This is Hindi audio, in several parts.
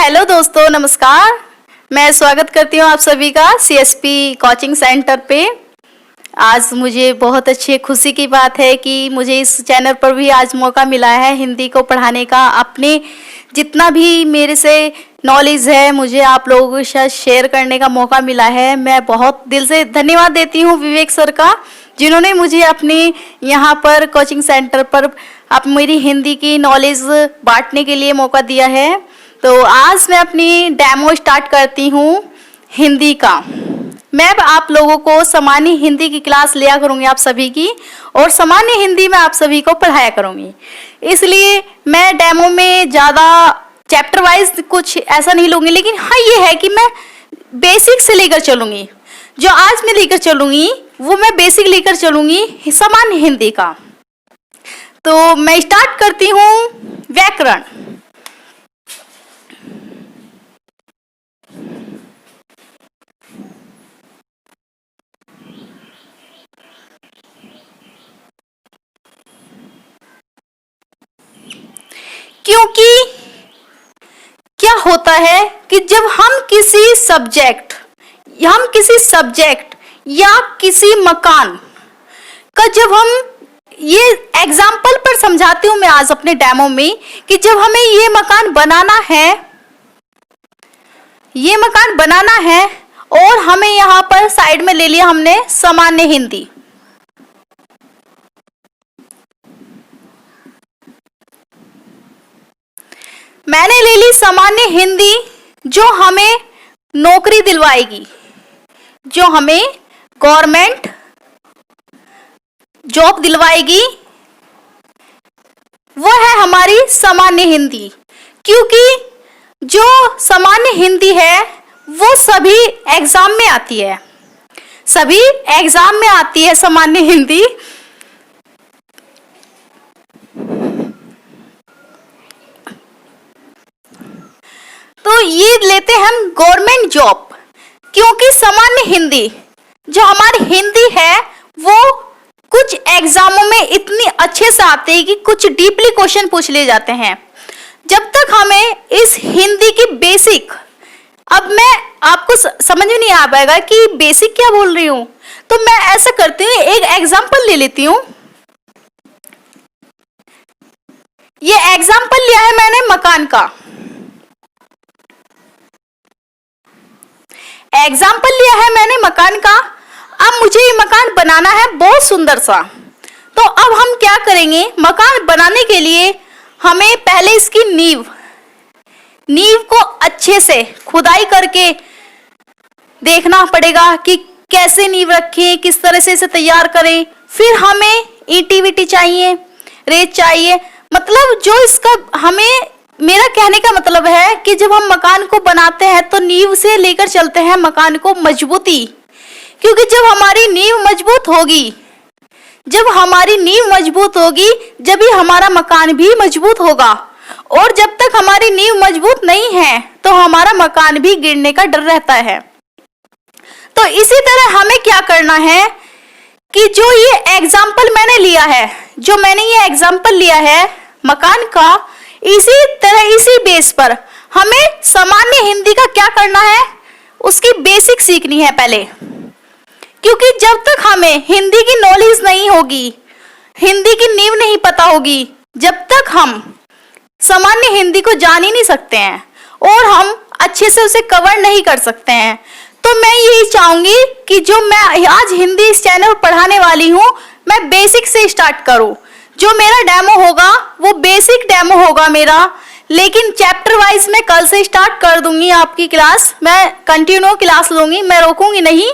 हेलो दोस्तों, नमस्कार। मैं स्वागत करती हूँ आप सभी का सीएसपी कोचिंग सेंटर पे। आज मुझे बहुत अच्छी खुशी की बात है कि मुझे इस चैनल पर भी आज मौका मिला है हिंदी को पढ़ाने का। अपने जितना भी मेरे से नॉलेज है मुझे आप लोगों के साथ शेयर करने का मौका मिला है। मैं बहुत दिल से धन्यवाद देती हूँ विवेक सर का, जिन्होंने मुझे अपने यहाँ पर कोचिंग सेंटर पर आप मेरी हिंदी की नॉलेज बांटने के लिए मौका दिया है। तो आज मैं अपनी डेमो स्टार्ट करती हूँ हिंदी का। मैं अब आप लोगों को सामान्य हिंदी की क्लास लिया करूँगी आप सभी की, और सामान्य हिंदी में आप सभी को पढ़ाया करूँगी। इसलिए मैं डेमो में ज़्यादा चैप्टर वाइज कुछ ऐसा नहीं लूँगी, लेकिन हाँ ये है कि मैं बेसिक से लेकर चलूँगी। जो आज मैं लेकर चलूँगी वो मैं बेसिक लेकर चलूँगी सामान्य हिंदी का। तो मैं स्टार्ट करती हूँ व्याकरण। क्योंकि क्या होता है कि जब हम किसी सब्जेक्ट या किसी मकान का जब हम ये एग्जाम्पल पर समझाती हूँ मैं आज अपने डेमो में कि जब हमें ये मकान बनाना है और हमें यहाँ पर साइड में ले लिया हमने सामान्य हिंदी। मैंने ले ली सामान्य हिंदी जो हमें नौकरी दिलवाएगी, जो हमें गवर्नमेंट जॉब दिलवाएगी, वो है हमारी सामान्य हिंदी। क्योंकि जो सामान्य हिंदी है वो सभी एग्जाम में आती है, सामान्य हिंदी। तो ये लेते हैं हम गवर्नमेंट जॉब, क्योंकि सामान्य हिंदी जो हमारी हिंदी है वो कुछ एग्जामों में इतनी अच्छे से आती है कि कुछ डीपली क्वेश्चन पूछ लिए जाते हैं। जब तक हमें इस हिंदी की बेसिक, अब मैं आपको समझ में नहीं आ पाएगा कि बेसिक क्या बोल रही हूँ, तो मैं ऐसा करती हूँ, एक एग्जाम्पल ले लेती हूँ। ये एग्जाम्पल लिया है मैंने मकान का, अब मुझे ये मकान बनाना है बहुत सुंदर सा। तो अब हम क्या करेंगे, मकान बनाने के लिए हमें पहले इसकी नींव को अच्छे से खुदाई करके देखना पड़ेगा कि कैसे नींव रखें, किस तरह से इसे तैयार करें। फिर हमें ईंटी विटी चाहिए, रेत चाहिए। मतलब जो इसका हमें, मेरा कहने का मतलब है कि जब हम मकान को बनाते हैं तो नींव से लेकर चलते हैं मकान को मजबूती। क्योंकि जब हमारी नींव मजबूत होगी जब ही हमारा मकान भी मजबूत होगा। और जब तक हमारी नींव मजबूत नहीं है तो हमारा मकान भी गिरने का डर रहता है। तो इसी तरह हमें क्या करना है कि जो ये एग्जाम्पल मैंने लिया है मकान का, इसी तरह इसी बेस पर हमें सामान्य हिंदी का क्या करना है, उसकी बेसिक सीखनी है पहले। क्योंकि जब तक हमें हिंदी की नॉलेज नहीं होगी, हिंदी की नींव नहीं पता होगी, जब तक हम सामान्य हिंदी को जान ही नहीं सकते हैं और हम अच्छे से उसे कवर नहीं कर सकते हैं। तो मैं यही चाहूंगी कि जो मैं आज हिंदी इस चैनल पर पढ़ाने वाली हूँ, मैं बेसिक से स्टार्ट करूँ। जो मेरा डेमो होगा वो बेसिक डेमो होगा मेरा, लेकिन चैप्टर वाइज मैं कल से स्टार्ट कर दूंगी आपकी क्लास। मैं कंटिन्यू क्लास लूंगी, मैं रोकूंगी नहीं।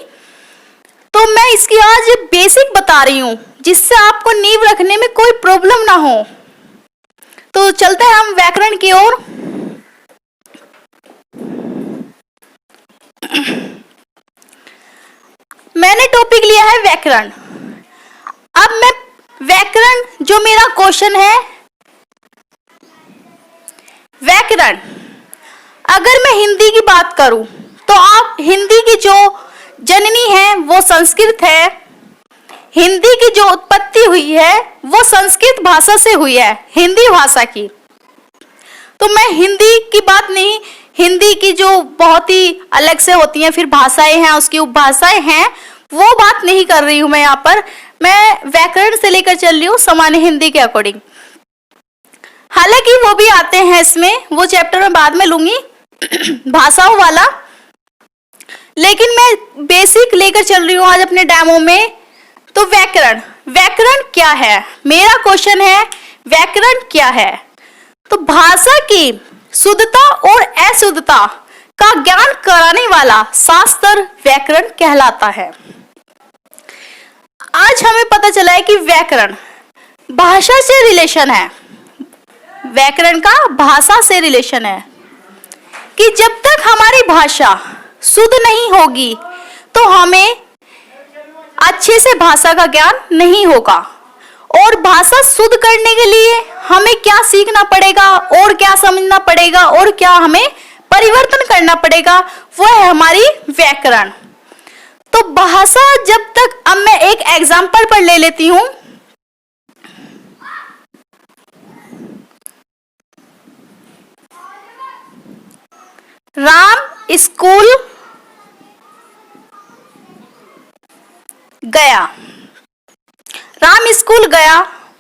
तो मैं इसकी आज बेसिक बता रही हूँ जिससे आपको नींव रखने में कोई प्रॉब्लम ना हो। तो चलते हैं हम व्याकरण की ओर। मैंने टॉपिक लिया है व्याकरण। अब मैं व्याकरण, जो मेरा क्वेश्चन है व्याकरण, अगर मैं हिंदी की बात करूं तो आप हिंदी की जो जननी है वो संस्कृत है। हिंदी की जो उत्पत्ति हुई है वो संस्कृत भाषा से हुई है, हिंदी भाषा की। तो मैं हिंदी की बात नहीं, हिंदी की जो बहुत ही अलग से होती हैं, फिर भाषाएं हैं, उसकी उपभाषाएं हैं, वो बात नहीं कर रही हूं मैं यहाँ पर। मैं व्याकरण से लेकर चल रही हूँ सामान्य हिंदी के अकॉर्डिंग। हालांकि वो भी आते हैं इसमें, वो चैप्टर मैं बाद में लूंगी भाषाओं वाला, लेकिन मैं बेसिक लेकर चल रही हूँ आज अपने डेमो में। तो व्याकरण, व्याकरण क्या है? मेरा क्वेश्चन है व्याकरण क्या है? तो भाषा की शुद्धता और अशुद्धता का ज्ञान कराने वाला शास्त्र व्याकरण कहलाता है। आज हमें पता चला है कि व्याकरण भाषा से रिलेशन है, व्याकरण का भाषा से रिलेशन है, कि जब तक हमारी भाषा शुद्ध नहीं होगी तो हमें अच्छे से भाषा का ज्ञान नहीं होगा। और भाषा शुद्ध करने के लिए हमें क्या सीखना पड़ेगा और क्या समझना पड़ेगा और क्या हमें परिवर्तन करना पड़ेगा, वो है हमारी व्याकरण। तो भाषा जब तक, अब मैं एक एग्जाम्पल पर ले लेती हूं। राम स्कूल गया, राम स्कूल गया,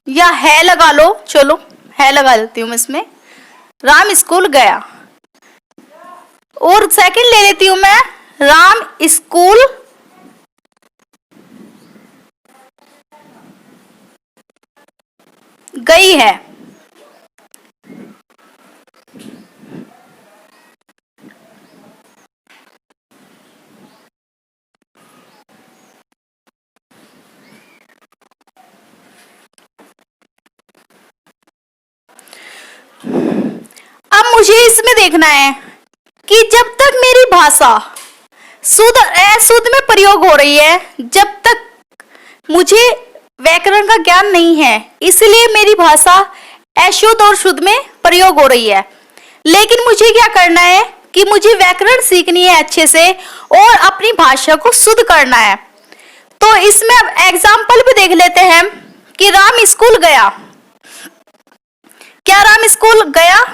या है लगा लो, चलो है लगा देती हूं मैं इसमें। राम स्कूल गया, और सेकंड ले लेती हूं मैं, राम स्कूल गई है। अब मुझे इसमें देखना है कि जब तक मेरी भाषा शुद्ध अशुद्ध में प्रयोग हो रही है, जब तक मुझे व्याकरण का ज्ञान नहीं है, इसलिए मेरी भाषा अशुद्ध और शुद्ध में प्रयोग हो रही है। लेकिन मुझे क्या करना है कि मुझे व्याकरण सीखनी है अच्छे से और अपनी भाषा को शुद्ध करना है। तो इसमें अब एग्जाम्पल भी देख लेते हैं कि राम स्कूल गया। क्या राम स्कूल गया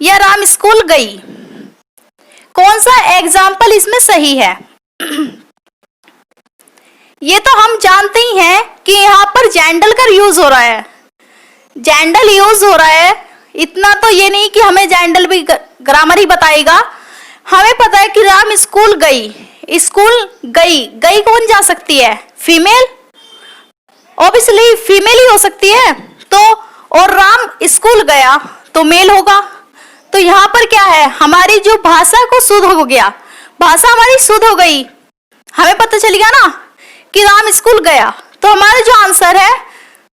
या राम स्कूल गई? कौन सा एग्जाम्पल इसमें सही है? ये तो हम जानते ही हैं कि यहाँ पर जेंडल का यूज हो रहा है, जेंडल यूज हो रहा है। इतना तो ये नहीं कि हमें जेंडल भी ग्रामर ही बताएगा, हमें पता है कि राम स्कूल गई, स्कूल गई, गई कौन जा सकती है? फीमेल, ऑब्वियसली फीमेल ही हो सकती है। तो और राम स्कूल गया तो मेल होगा। तो यहाँ पर क्या है, हमारी जो भाषा को शुद्ध हो गया, भाषा हमारी शुद्ध हो गई, हमें पता चल गया ना कि राम स्कूल गया। तो हमारा जो आंसर है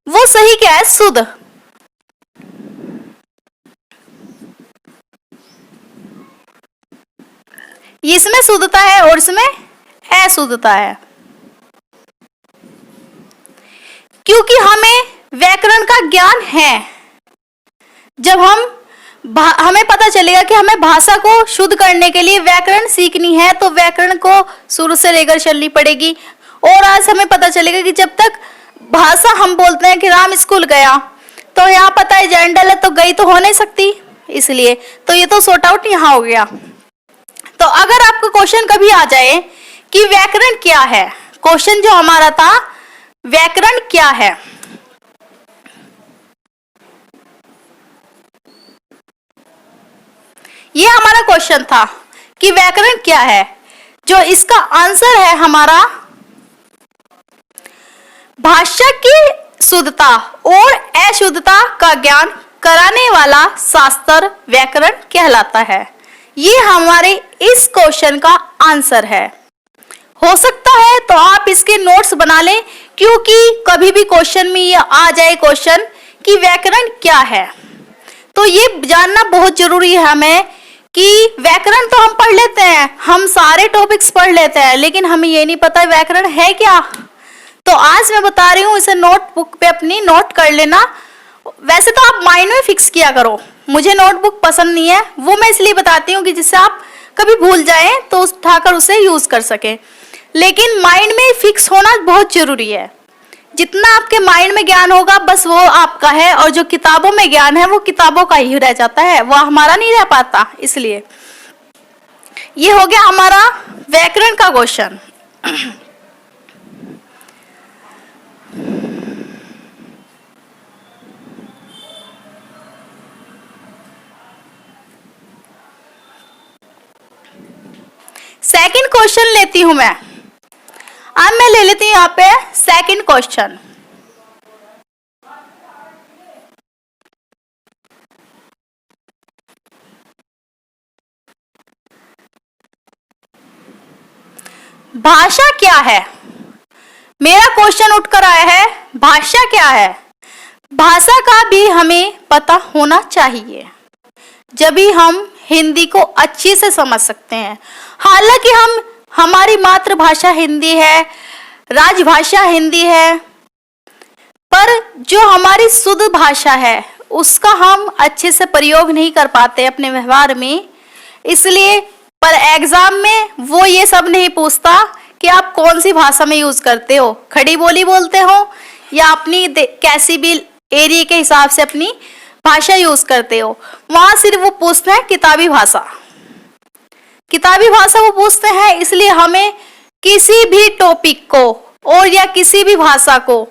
वो सही क्या है? शुद्ध। इसमें शुद्धता है और इसमें अशुद्धता है, क्योंकि हमें व्याकरण का ज्ञान है। जब हमें पता चलेगा कि हमें भाषा को शुद्ध करने के लिए व्याकरण सीखनी है, तो व्याकरण को शुरू से लेकर चलनी पड़ेगी। और आज हमें पता चलेगा कि जब तक भाषा हम बोलते हैं कि राम स्कूल गया, तो यहाँ पता है जेंडल है, तो गई तो हो नहीं सकती, इसलिए तो ये तो सॉर्ट आउट यहाँ हो गया। तो अगर आपको क्वेश्चन कभी आ जाए कि व्याकरण क्या है, क्वेश्चन जो हमारा था व्याकरण क्या है, ये हमारा क्वेश्चन था कि व्याकरण क्या है, जो इसका आंसर है हमारा भाषा की शुद्धता और अशुद्धता का ज्ञान कराने वाला शास्त्र व्याकरण कहलाता है। ये हमारे इस क्वेश्चन का आंसर है। हो सकता है तो आप इसके नोट्स बना लें, क्योंकि कभी भी क्वेश्चन में ये आ जाए क्वेश्चन कि व्याकरण क्या है, तो ये जानना बहुत जरूरी है हमें कि व्याकरण तो हम पढ़ लेते हैं, हम सारे टॉपिक्स पढ़ लेते हैं, लेकिन हमें ये नहीं पता व्याकरण है क्या। तो आज मैं बता रही हूँ, इसे नोटबुक पे अपनी नोट कर लेना। वैसे तो आप माइंड में फिक्स किया करो, मुझे नोटबुक पसंद नहीं है, वो मैं इसलिए बताती हूँ कि जिससे आप कभी भूल जाएं तो उठाकर उसे यूज कर सके। लेकिन माइंड में फिक्स होना बहुत जरूरी है, जितना आपके माइंड में ज्ञान होगा बस वो आपका है, और जो किताबों में ज्ञान है वो किताबों का ही रह जाता है, वो हमारा नहीं रह पाता। इसलिए ये हो गया हमारा व्याकरण का क्वेश्चन। सेकंड क्वेश्चन लेती हूं मैं। अब मैं ले लेती हूं यहां पे सेकंड क्वेश्चन। भाषा क्या है? मेरा क्वेश्चन उठकर आया है, भाषा क्या है? भाषा का भी हमें पता होना चाहिए, जब भी हम हिंदी को अच्छी से समझ सकते हैं। हालांकि हमारी मातृभाषा हिंदी है, राजभाषा हिंदी है, पर जो हमारी शुद्ध भाषा है उसका हम अच्छे से प्रयोग नहीं कर पाते अपने व्यवहार में। इसलिए पर एग्जाम में वो ये सब नहीं पूछता कि आप कौन सी भाषा में यूज करते हो, खड़ी बोली बोलते हो या अपनी कैसी भी एरिया के हिसाब से अपनी भाषा यूज करते हो। वहां सिर्फ वो पूछते हैं किताबी भाषा, किताबी भाषा वो पूछते हैं। इसलिए हमें किसी भी टॉपिक को और या किसी भी भाषा को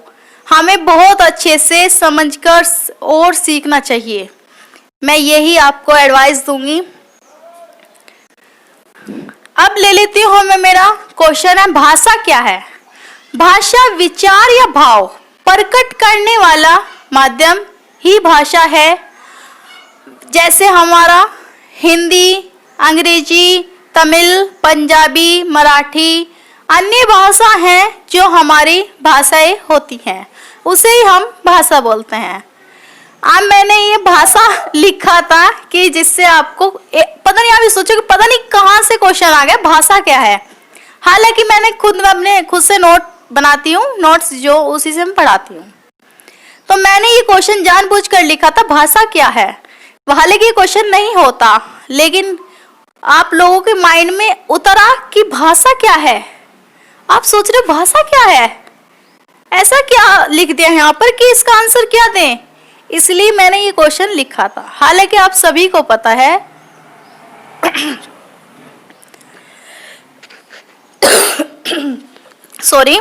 हमें बहुत अच्छे से समझकर और सीखना चाहिए। मैं यही आपको एडवाइस दूंगी। अब ले लेती हूँ मैं, मेरा क्वेश्चन है भाषा क्या है? भाषा विचार या भाव प्रकट करने वाला माध्यम ही भाषा है। जैसे हमारा हिंदी, अंग्रेजी, तमिल, पंजाबी, मराठी, अन्य भाषा हैं जो हमारी भाषाएं होती हैं, उसे ही हम भाषा बोलते हैं। अब मैंने ये भाषा लिखा था कि जिससे आपको पता नहीं, आप ये सोचो कि पता नहीं कहाँ से क्वेश्चन आ गया भाषा क्या है। हालांकि मैंने खुद से नोट बनाती हूँ, नोट्स जो उसी से मैं पढ़ाती हूँ। तो मैंने ये क्वेश्चन जानबूझकर लिखा था भाषा क्या है। हालांकि ये क्वेश्चन नहीं होता, लेकिन आप लोगों के माइंड में उतरा कि भाषा क्या है। आप सोच रहे हो भाषा क्या है, ऐसा क्या लिख दिया यहाँ पर कि इसका आंसर क्या दें। इसलिए मैंने ये क्वेश्चन लिखा था, हालांकि आप सभी को पता है। सॉरी।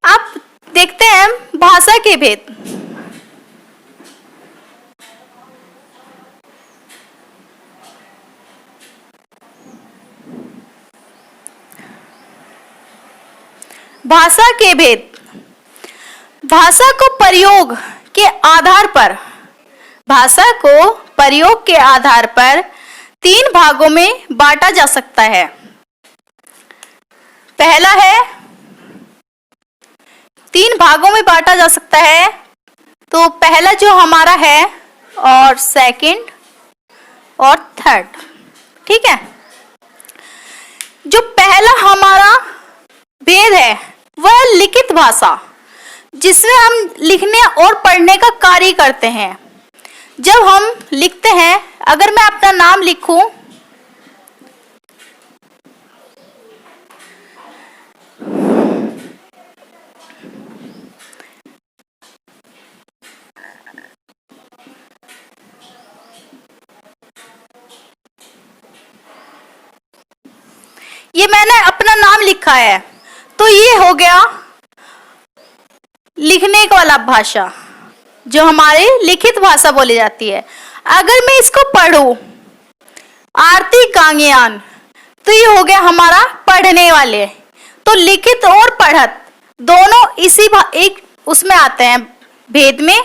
आप देखते हैं भाषा के भेद। भाषा के भेद। भाषा को प्रयोग के आधार पर, भाषा को प्रयोग के आधार पर 3 भागों में बांटा जा सकता है। पहला है, 3 भागों में बांटा जा सकता है। तो पहला जो हमारा है, और सेकंड और थर्ड, ठीक है। जो पहला हमारा भेद है वह लिखित भाषा, जिसमें हम लिखने और पढ़ने का कार्य करते हैं। जब हम लिखते हैं, अगर मैं अपना नाम लिखूं, ये मैंने अपना नाम लिखा है, तो ये हो गया लिखने वाला भाषा, जो हमारे लिखित भाषा बोली जाती है। अगर मैं इसको पढ़ूं, आरती कांगयान, तो ये हो गया हमारा पढ़ने वाले। तो लिखित और पढ़त दोनों इसी एक उसमें आते हैं भेद में।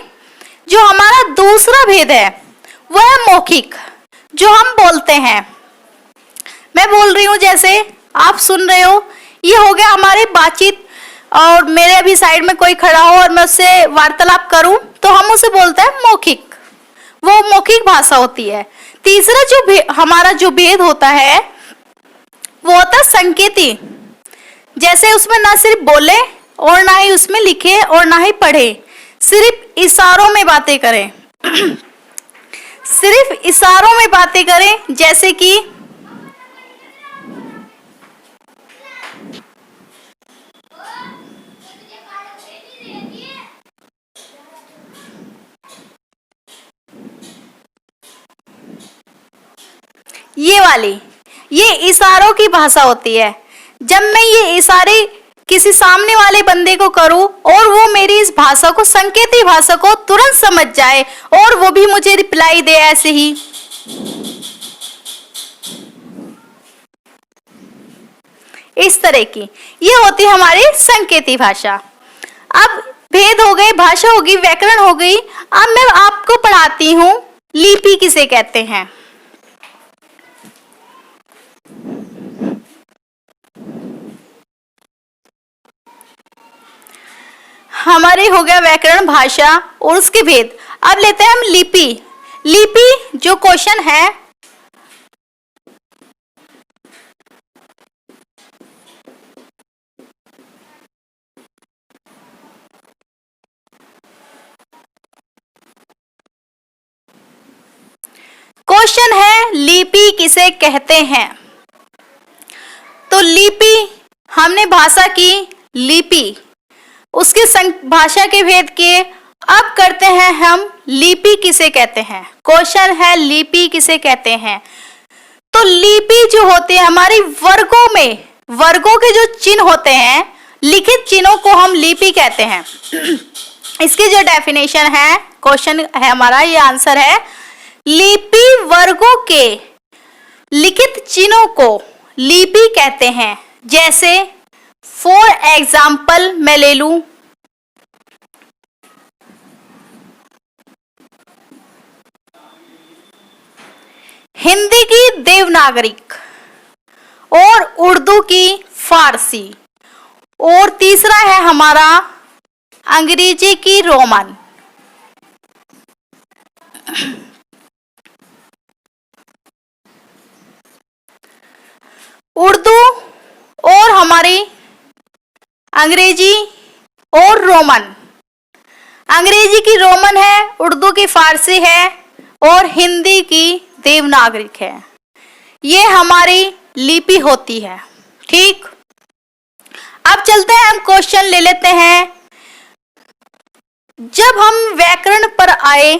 जो हमारा दूसरा भेद है वह है मौखिक, जो हम बोलते हैं। मैं बोल रही हूं, जैसे आप सुन रहे हो, ये हो गया हमारे बातचीत। और मेरे अभी साइड में कोई खड़ा हो और मैं उससे वार्तालाप करूं, तो हम उसे बोलते हैं मौखिक, वो मौखिक भाषा होती है। तीसरा जो हमारा जो भेद होता है वो होता है संकेती। जैसे उसमें ना सिर्फ बोले और ना ही उसमें लिखे और ना ही पढ़े, सिर्फ इशारों में बातें करें। सिर्फ इशारों में बातें करें, जैसे कि ये वाली, ये इशारों की भाषा होती है। जब मैं ये इशारे किसी सामने वाले बंदे को करूं और वो मेरी इस भाषा को, संकेती भाषा को तुरंत समझ जाए और वो भी मुझे रिप्लाई दे ऐसे ही, इस तरह की, ये होती है हमारी संकेती भाषा। अब भेद हो गए, भाषा होगी, व्याकरण हो गई। अब मैं आपको पढ़ाती हूं लिपि किसे कहते हैं। हमारे हो गया व्याकरण, भाषा और उसके भेद। अब लेते हैं हम लिपि। लिपि जो क्वेश्चन है, क्वेश्चन है लिपि किसे कहते हैं। तो लिपि हमने भाषा की, लिपि उसके भाषा के भेद के। अब करते हैं हम लिपि किसे कहते हैं। क्वेश्चन है लिपि किसे कहते हैं। तो लिपि जो होती है हमारी वर्गों में, वर्गों के जो चिन्ह होते हैं, लिखित चिन्हों को हम लिपि कहते हैं। इसकी जो डेफिनेशन है, क्वेश्चन है हमारा, ये आंसर है, लिपि वर्गों के लिखित चिन्हों को लिपि कहते हैं। जैसे फॉर एग्जाम्पल मैं ले लूं, हिंदी की देवनागरिक और उर्दू की फारसी, और तीसरा है हमारा अंग्रेजी की रोमन। उर्दू और हमारी अंग्रेजी और रोमन, अंग्रेजी की रोमन है, उर्दू की फारसी है और हिंदी की देवनागरिक है। ये हमारी लिपि होती है। ठीक, अब चलते हैं, हम क्वेश्चन ले लेते हैं। जब हम व्याकरण पर आए,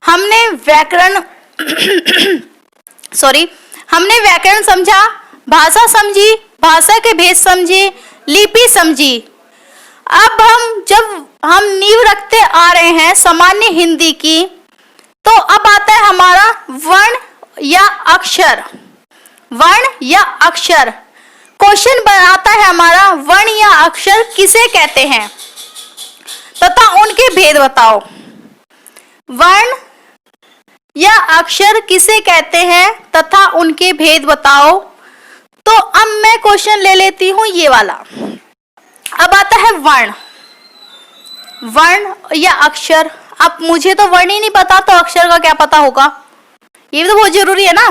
हमने व्याकरण हमने व्याकरण समझा, भाषा समझी, भाषा के भेद समझे, लिपि समझी। अब जब हम नींव रखते आ रहे हैं सामान्य हिंदी की, तो अब आता है हमारा वर्ण या अक्षर। वर्ण या अक्षर, क्वेश्चन बनाता है हमारा, वर्ण या अक्षर किसे कहते हैं तथा उनके भेद बताओ। वर्ण या अक्षर किसे कहते हैं तथा उनके भेद बताओ। तो अब मैं क्वेश्चन ले लेती हूं ये वाला। अब आता है वर्ण, वर्ण या अक्षर। अब मुझे तो वर्ण ही नहीं पता, तो अक्षर का क्या पता होगा। ये भी तो बहुत जरूरी है ना,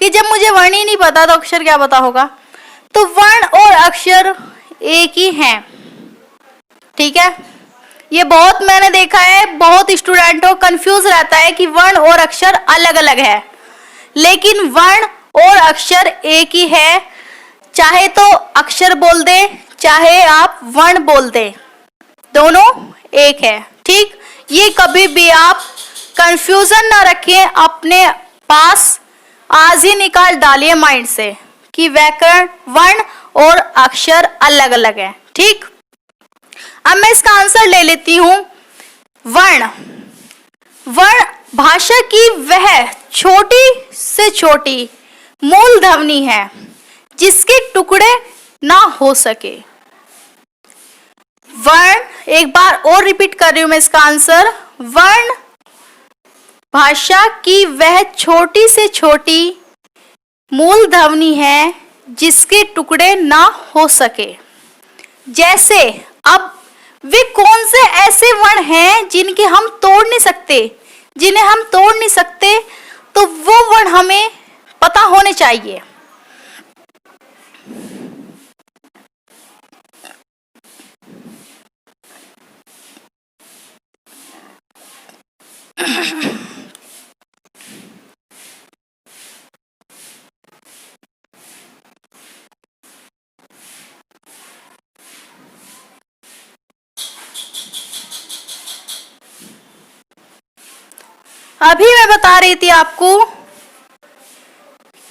कि जब मुझे वर्ण ही नहीं पता तो अक्षर क्या पता होगा। तो वर्ण और अक्षर एक ही हैं, ठीक है। ये बहुत मैंने देखा है, बहुत स्टूडेंटों कंफ्यूज रहता है कि वर्ण और अक्षर अलग अलग है, लेकिन वर्ण और अक्षर एक ही है। चाहे तो अक्षर बोल दे, चाहे आप वर्ण बोल दे, दोनों एक है। ठीक, ये कभी भी आप कंफ्यूजन ना रखें अपने पास, आज ही निकाल डालिए माइंड से कि व्याकरण, वर्ण और अक्षर अलग अलग है। ठीक, अब मैं इसका आंसर ले लेती हूं। वर्ण, वर्ण भाषा की वह छोटी से छोटी मूल ध्वनि है जिसके टुकड़े ना हो सके। वर्ण, एक बार और रिपीट कर रही हूं मैं इसका आंसर। वर्ण भाषा की वह छोटी से छोटी मूल ध्वनि है जिसके टुकड़े ना हो सके। जैसे अब वे कौन से ऐसे वर्ण हैं जिनके हम तोड़ नहीं सकते, जिन्हें हम तोड़ नहीं सकते, तो वो वर्ण हमें पता होने चाहिए। अभी मैं बता रही थी आपको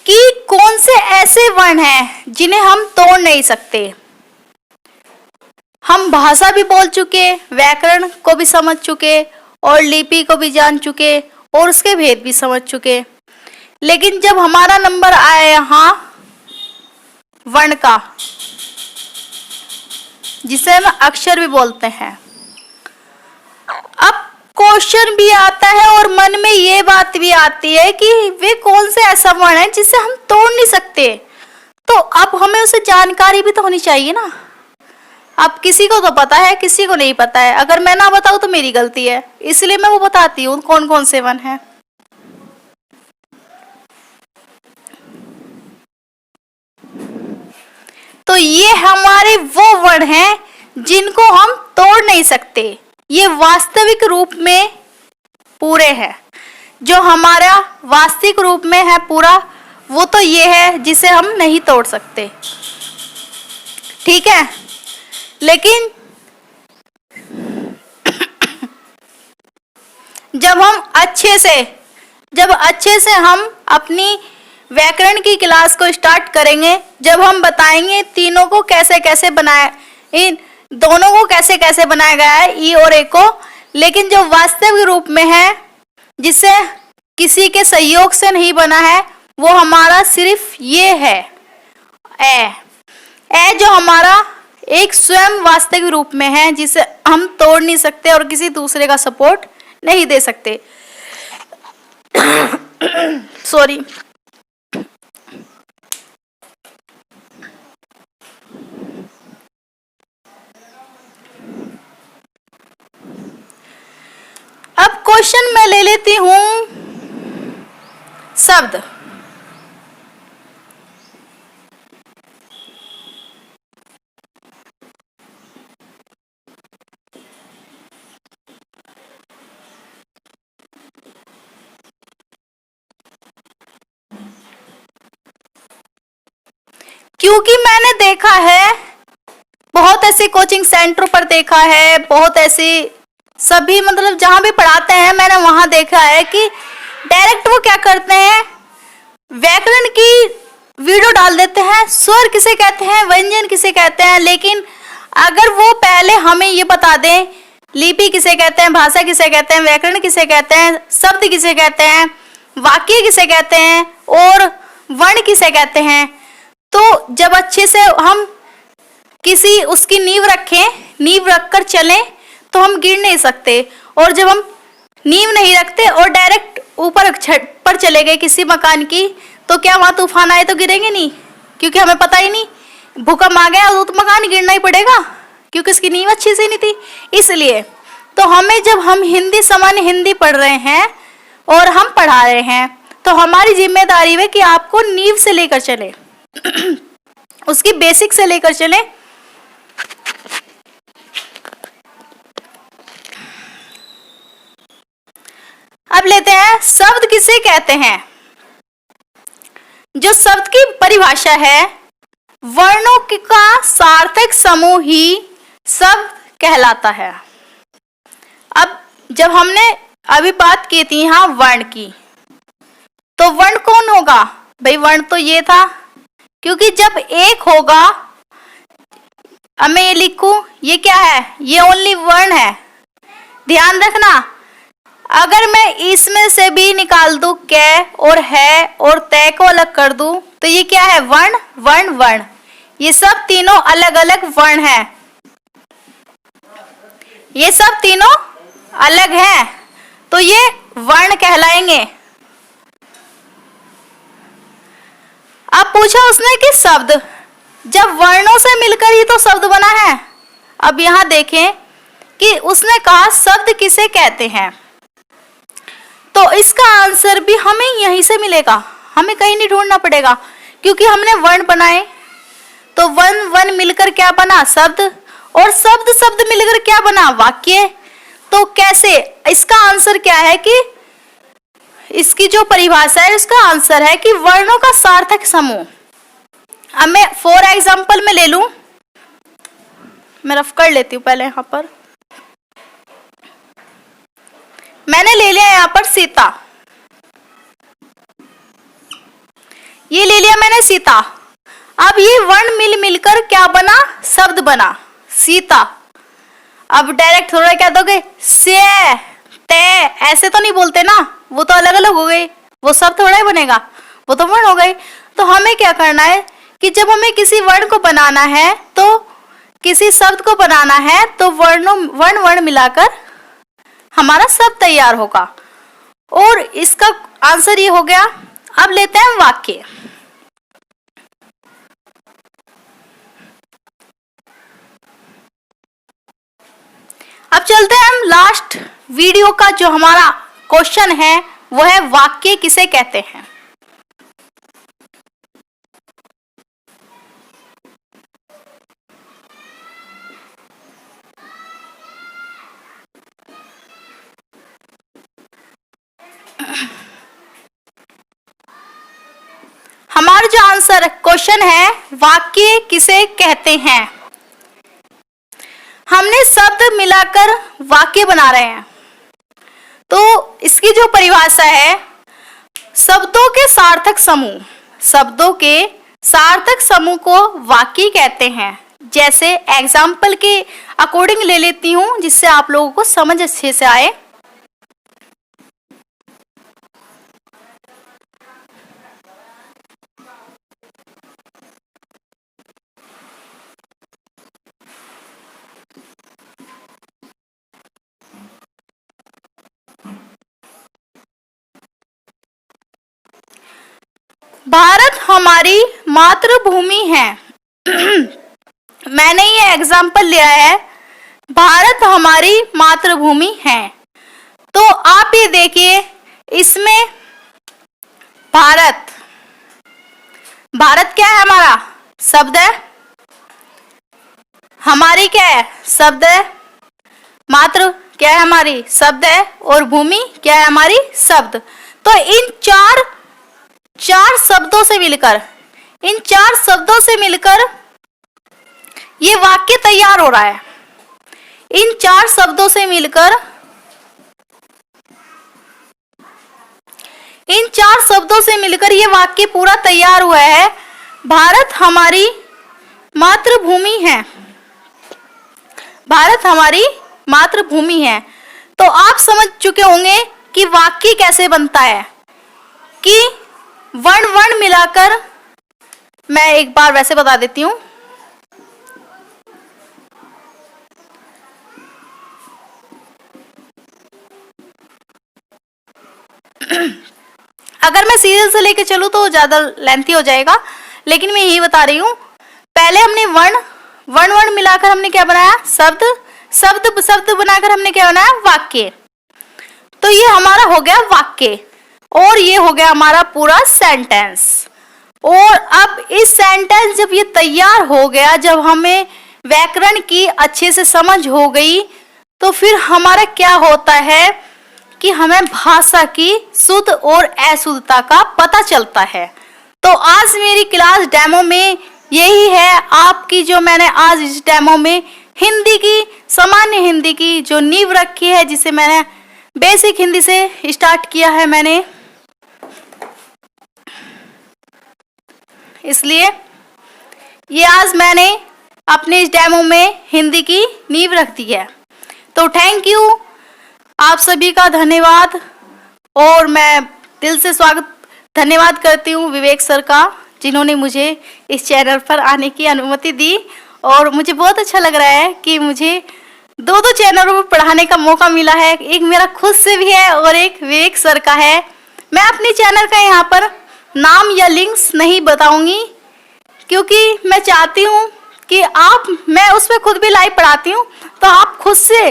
कि कौन से ऐसे वर्ण हैं जिन्हें हम तोड़ नहीं सकते। हम भाषा भी बोल चुके, व्याकरण को भी समझ चुके और लिपि को भी जान चुके और उसके भेद भी समझ चुके। लेकिन जब हमारा नंबर आया यहाँ वर्ण का, जिसे हम अक्षर भी बोलते हैं, अब क्वेश्चन भी आता है और मन में ये बात भी आती है कि वे कौन से ऐसा वर्ण है जिसे हम तोड़ नहीं सकते। तो अब हमें उसे जानकारी भी तो होनी चाहिए ना। अब किसी को तो पता है, किसी को नहीं पता है। अगर मैं ना बताऊं तो मेरी गलती है, इसलिए मैं वो बताती हूँ कौन कौन से वर्ण हैं। तो ये हमारे वो वर्ण हैं जिनको हम तोड़ नहीं सकते। ये वास्तविक रूप में पूरे हैं। जो हमारा वास्तविक रूप में है पूरा, वो तो ये है जिसे हम नहीं तोड़ सकते। ठीक है, लेकिन जब अच्छे से हम अपनी व्याकरण की क्लास को स्टार्ट करेंगे, जब हम बताएंगे तीनों को कैसे कैसे बनाया, इन दोनों को कैसे कैसे बनाया गया है, ई और ए को, लेकिन जो वास्तविक रूप में है, जिसे किसी के सहयोग से नहीं बना है, वो हमारा सिर्फ ये है, ए जो हमारा एक स्वयं वास्तविक रूप में है, जिसे हम तोड़ नहीं सकते और किसी दूसरे का सपोर्ट नहीं दे सकते। सॉरी। अब क्वेश्चन मैं ले लेती हूं शब्द। क्योंकि मैंने देखा है बहुत ऐसे कोचिंग सेंटर पर देखा है, बहुत ऐसे सभी मतलब जहां भी पढ़ाते हैं, मैंने वहां देखा है कि डायरेक्ट वो क्या करते हैं, व्याकरण की वीडियो डाल देते हैं, स्वर किसे कहते हैं, व्यंजन किसे कहते हैं। लेकिन अगर वो पहले हमें ये बता दें लिपि किसे कहते हैं, भाषा किसे कहते हैं, व्याकरण किसे कहते हैं, शब्द किसे कहते हैं, वाक्य किसे कहते हैं और वर्ण किसे कहते हैं, तो जब अच्छे से हम किसी उसकी नींव रखें, नींव रखकर चलें, तो हम गिर नहीं सकते। और जब हम नींव नहीं रखते और डायरेक्ट ऊपर छत पर चले गए किसी मकान की, तो क्या वहां तूफान आए तो गिरेंगे नहीं, क्योंकि हमें पता ही नहीं, भूकंप आ गया तो मकान गिरना ही पड़ेगा, क्योंकि इसकी नींव अच्छी से नहीं थी। इसलिए तो हमें, जब हम हिंदी सामान्य हिंदी पढ़ रहे हैं और हम पढ़ा रहे हैं, तो हमारी जिम्मेदारी है कि आपको नींव से लेकर चले, उसकी बेसिक से लेकर चले। अब लेते हैं शब्द किसे कहते हैं। जो शब्द की परिभाषा है, वर्णों का सार्थक समूह ही शब्द कहलाता है। अब जब हमने अभी बात की थी यहाँ वर्ण की, तो वर्ण कौन होगा भाई, वर्ण तो ये था, क्योंकि जब एक होगा, अब मैं ये लिखूं, ये क्या है, ये ओनली वर्ण है। ध्यान रखना, अगर मैं इसमें से भी निकाल दूं कै और है और तय को अलग कर दूं, तो ये क्या है, वर्ण वर्ण वर्ण। ये सब तीनों अलग अलग वर्ण हैं, ये सब तीनों अलग हैं, तो ये वर्ण कहलाएंगे। अब पूछा उसने कि शब्द, जब वर्णों से मिलकर ही तो शब्द बना है। अब यहाँ देखें कि उसने कहा शब्द किसे कहते हैं, तो इसका आंसर भी हमें यहीं से मिलेगा, हमें कहीं नहीं ढूंढना पड़ेगा, क्योंकि हमने वर्ण बनाए। तो वर्ण मिलकर क्या बना, शब्द, और शब्द शब्द मिलकर क्या बना, वाक्य। तो कैसे, इसका आंसर क्या है कि इसकी जो परिभाषा है उसका आंसर है कि वर्णों का सार्थक समूह। अब मैं फॉर एग्जाम्पल में ले लूं, मैं रफ कर लेती हूं पहले। यहां पर मैंने ले लिया यहां पर सीता, ये ले लिया मैंने सीता। अब ये वर्ण मिलकर क्या बना, शब्द बना, सीता। अब डायरेक्ट थोड़ा क्या दोगे, से, ते, ऐसे तो नहीं बोलते ना, वो तो अलग अलग हो गए, वो शब्द थोड़ा ही बनेगा, वो तो वर्ण हो गए। तो हमें क्या करना है कि जब हमें किसी वर्ण को बनाना है, तो किसी शब्द को बनाना है, तो वर्ण मिलाकर हमारा शब्द तैयार होगा, और इसका आंसर ये हो गया। अब लेते हैं वाक्य। अब चलते हैं हम लास्ट वीडियो का जो हमारा क्वेश्चन है, वो है वाक्य किसे कहते हैं। हमारा जो आंसर क्वेश्चन है, वाक्य किसे कहते हैं, हमने शब्द मिलाकर वाक्य बना रहे हैं। तो इसकी जो परिभाषा है, शब्दों के सार्थक समूह, शब्दों के सार्थक समूह को वाक्य कहते हैं। जैसे एग्जाम्पल के अकॉर्डिंग ले लेती हूं, जिससे आप लोगों को समझ अच्छे से आए। भारत हमारी मातृभूमि है। मैंने ये एग्जाम्पल लिया है, भारत हमारी मातृभूमि है। तो आप ये देखिए, इसमें भारत, भारत क्या है, हमारा शब्द है, हमारी क्या है, शब्द है, मातृ क्या है, हमारी शब्द है, और भूमि क्या है, हमारी शब्द। तो इन चार शब्दों से मिलकर, इन चार शब्दों से मिलकर ये वाक्य तैयार हो रहा है। इन चार शब्दों से मिलकर, इन चार शब्दों से मिलकर ये वाक्य पूरा तैयार हुआ है। भारत हमारी मातृभूमि है, भारत हमारी मातृभूमि है। तो आप समझ चुके होंगे कि वाक्य कैसे बनता है, कि वर्ण मिलाकर, मैं एक बार वैसे बता देती हूं। अगर मैं सीरियल से लेके चलूं तो ज्यादा लेंथी हो जाएगा, लेकिन मैं यही बता रही हूं। पहले हमने वर्ण मिलाकर हमने क्या बनाया, शब्द बनाकर हमने क्या बनाया, वाक्य। तो ये हमारा हो गया वाक्य, और ये हो गया हमारा पूरा सेंटेंस। और अब इस सेंटेंस जब ये तैयार हो गया, जब हमें व्याकरण की अच्छे से समझ हो गई, तो फिर हमारा क्या होता है कि हमें भाषा की शुद्ध और अशुद्धता का पता चलता है। तो आज मेरी क्लास डेमो में यही है आपकी, जो मैंने आज इस डेमो में हिंदी की, सामान्य हिंदी की जो नींव रखी है, जिसे मैंने बेसिक हिंदी से स्टार्ट किया है मैंने, इसलिए ये आज मैंने अपने इस डेमो में हिंदी की नींव रख दी है। तो थैंक यू, आप सभी का धन्यवाद, और मैं दिल से धन्यवाद करती हूँ विवेक सर का, जिन्होंने मुझे इस चैनल पर आने की अनुमति दी। और मुझे बहुत अच्छा लग रहा है कि मुझे दो चैनलों पर पढ़ाने का मौका मिला है, एक मेरा खुद से भी है और एक विवेक सर का है। मैं अपने चैनल का यहाँ पर नाम या लिंक्स नहीं बताऊंगी, क्योंकि मैं चाहती हूँ कि मैं उस पर खुद भी लाइव पढ़ाती हूँ, तो आप खुद से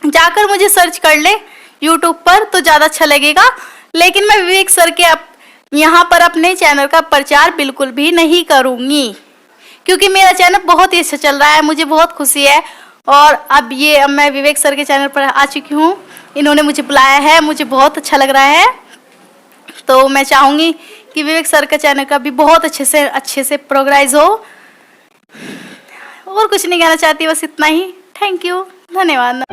जाकर मुझे सर्च कर ले यूट्यूब पर तो ज़्यादा अच्छा लगेगा। लेकिन मैं विवेक सर के यहाँ पर अपने चैनल का प्रचार बिल्कुल भी नहीं करूँगी, क्योंकि मेरा चैनल बहुत ही अच्छा चल रहा है, मुझे बहुत खुशी है। और अब मैं विवेक सर के चैनल पर आ चुकी हूँ, इन्होंने मुझे बुलाया है, मुझे बहुत अच्छा लग रहा है। तो मैं चाहूँगी कि विवेक सर का चैनल का भी बहुत अच्छे से प्रोग्रेस हो। और कुछ नहीं कहना चाहती, बस इतना ही। थैंक यू, धन्यवाद।